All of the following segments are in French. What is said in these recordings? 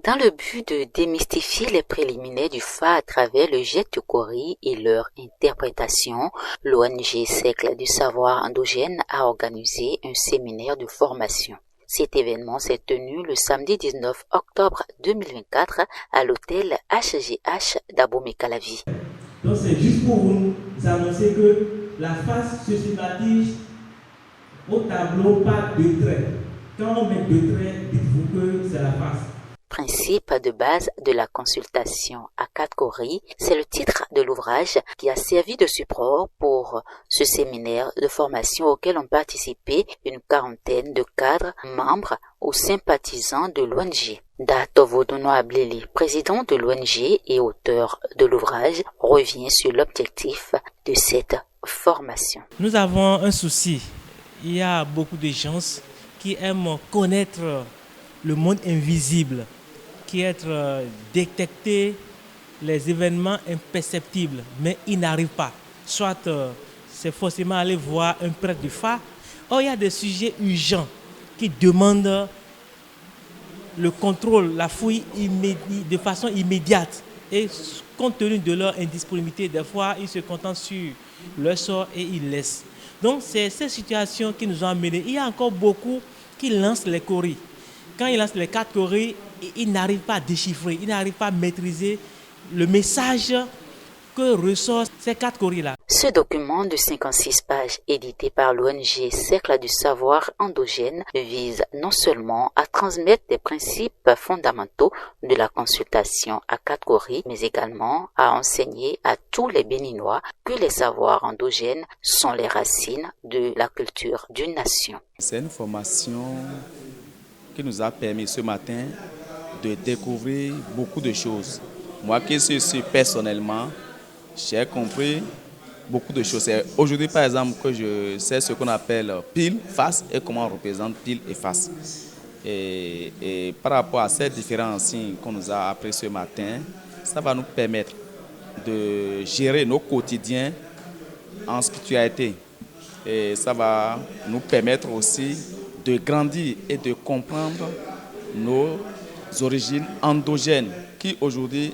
Dans le but de démystifier les préliminaires du Fa à travers le jet de Kori et leur interprétation, l'ONG Cercle du Savoir Endogène a organisé un séminaire de formation. Cet événement s'est tenu le samedi 19 octobre 2024 à l'hôtel HGH d'Abomey-Calavi. Donc c'est juste pour vous annoncer que la face se synthétise au tableau par deux traits. Quand on met deux traits, dites-vous que c'est la face. Principe de base de la consultation à 4 Kori, c'est le titre de l'ouvrage qui a servi de support pour ce séminaire de formation auquel ont participé une quarantaine de cadres, membres ou sympathisants de l'ONG. Datovodono Ableli, président de l'ONG et auteur de l'ouvrage, revient sur l'objectif de cette formation. Nous avons un souci. Il y a beaucoup de gens qui aiment connaître le monde invisible, qui aiment détecter les événements imperceptibles, mais ils n'arrivent pas. Soit c'est forcément aller voir un prêtre du Fa. Or, il y a des sujets urgents qui demandent le contrôle, la fouille de façon immédiate. Et compte tenu de leur indisponibilité, des fois, ils se contentent sur leur sort et ils laissent. Donc, c'est ces situations qui nous ont amenés. Il y a encore beaucoup qui lancent les Kori. Quand ils lancent les 4 Kori, ils n'arrivent pas à déchiffrer, ils n'arrivent pas à maîtriser le message que ressortent ces 4 Kori-là. Ce document de 56 pages édité par l'ONG Cercle du Savoir Endogène vise non seulement à transmettre des principes fondamentaux de la consultation à 4 Kori, mais également à enseigner à tous les Béninois que les savoirs endogènes sont les racines de la culture d'une nation. C'est une formation qui nous a permis ce matin de découvrir beaucoup de choses. Moi qui suis personnellement, j'ai compris beaucoup de choses. C'est aujourd'hui par exemple que je sais ce qu'on appelle pile, face et comment on représente pile et face. Et par rapport à ces différents signes qu'on nous a appris ce matin, ça va nous permettre de gérer nos quotidiens en spiritualité. Et ça va nous permettre aussi de grandir et de comprendre nos origines endogènes qui aujourd'hui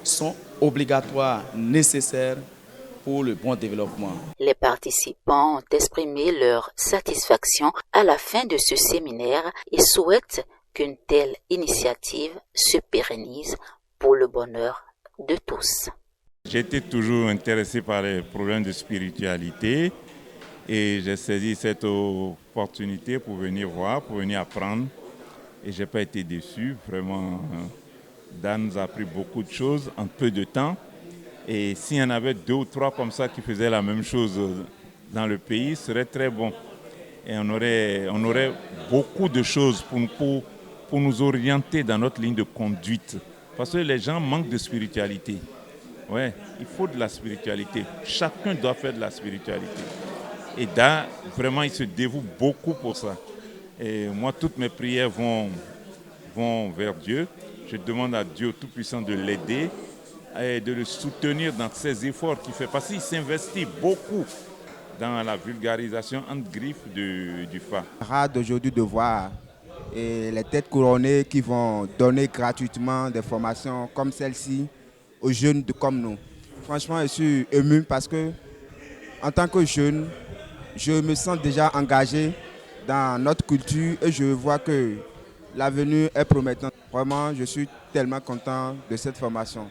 sont obligatoires, nécessaires pour le bon développement. Les participants ont exprimé leur satisfaction à la fin de ce séminaire et souhaitent qu'une telle initiative se pérennise pour le bonheur de tous. J'étais toujours intéressé par les problèmes de spiritualité et j'ai saisi cette opportunité pour venir voir, pour venir apprendre. Et je n'ai pas été déçu, vraiment. Dan nous a appris beaucoup de choses en peu de temps. Et s'il y en avait 2 ou 3 comme ça qui faisaient la même chose dans le pays, ce serait très bon. Et on aurait beaucoup de choses pour nous orienter dans notre ligne de conduite. Parce que les gens manquent de spiritualité. Ouais, il faut de la spiritualité. Chacun doit faire de la spiritualité. Et Dan, vraiment, il se dévoue beaucoup pour ça. Et moi, toutes mes prières vont vers Dieu. Je demande à Dieu Tout-Puissant de l'aider et de le soutenir dans ses efforts qu'il fait. Parce qu'il s'investit beaucoup dans la vulgarisation entre griffes du Fa. Rare d'aujourd'hui de voir les têtes couronnées qui vont donner gratuitement des formations comme celle-ci aux jeunes comme nous. Franchement, je suis ému parce que en tant que jeune, je me sens déjà engagé dans notre culture et je vois que l'avenir est promettant. Vraiment, je suis tellement content de cette formation.